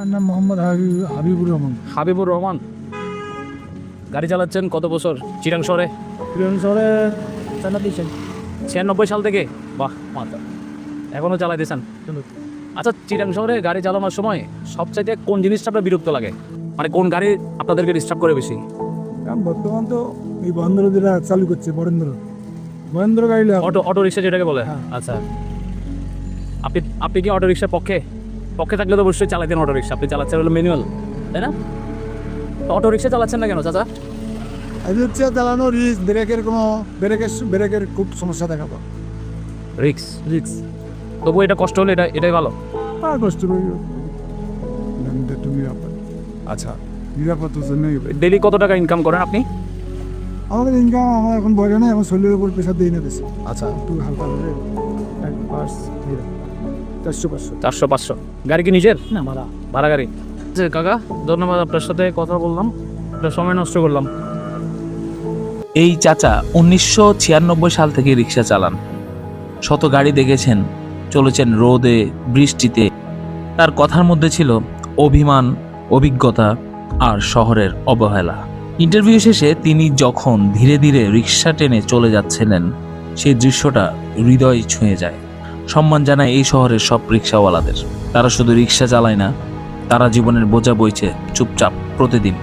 আমার নাম মোহাম্মদ হাবিবুর রহমান। হাবিবুর রহমান, গাড়ি চালাচ্ছেন কত বছর চিরাং শহরে? প্রিয়ন শহরে চালাতেছেন 96 সাল থেকে? বাহ, মাতা এখনও চালাইতেছেন। আচ্ছা, চিরাং শহরে গাড়ি চালানোর সময় সবচাইতে কোন জিনিসটা আপনার বিরক্ত লাগে? মানে কোন গাড়ি আপনাদেরকে ডিস্টার্ব করে বেশি? কারণ বর্তমান তো এই মহেন্দ্র যেটা চালু করছে মহেন্দ্র গাড়ি অটো রিক্সা যেটাকে বলে। হ্যাঁ। আচ্ছা, আপনি কি অটো রিক্সার পক্ষে থাকলে তো অবশ্যই চালাতেন অটো রিক্সা। আপনি চালাচ্ছেন হলো ম্যানুয়াল, তাই না? তো অটো রিক্সা চালাচ্ছেন না কেন চাচা? এই হচ্ছে চালানো রিস্ক, ব্রেকের খুব সমস্যা দেখা পাও। রিক্স রিক্স তবু এটা কষ্ট হলে এটাই ভালো। আর কষ্ট করি নিরাপদ। আচ্ছা, নিরাপদ জন্যই ডেইলি কত টাকা ইনকাম করেন আপনি? আমাদের ইনকাম আমার এখন বড় না, এখন শরীরের উপর প্রেশার দিই না বেশি। আচ্ছা, একটু হালকা করে 400-500। 400-500। গাড়ি কি নিজের না ভাড়া। ভাড়া গাড়ি? আচ্ছা কাকা, ধন্যবাদ, আপনার সাথে কথা বললাম, একটা সময় নষ্ট করলাম। এই চাচা 1996 সাল থেকে রিক্সা চালান। শত গাড়ি দেখেছেন, চলেছেন রোদে বৃষ্টিতে। তার কথার মধ্যে ছিল অভিমান, অভিজ্ঞতা আর শহরের অবহেলা। ইন্টারভিউ শেষে তিনি যখন ধীরে ধীরে রিক্সা টেনে চলে যাচ্ছিলেন, সেই দৃশ্যটা হৃদয় ছুঁয়ে যায়। সম্মান জানায় এই শহরের সব রিক্সাওয়ালাদের। তারা শুধু রিক্সা চালায় না, তারা জীবনের বোঝা বইছে চুপচাপ প্রতিদিন।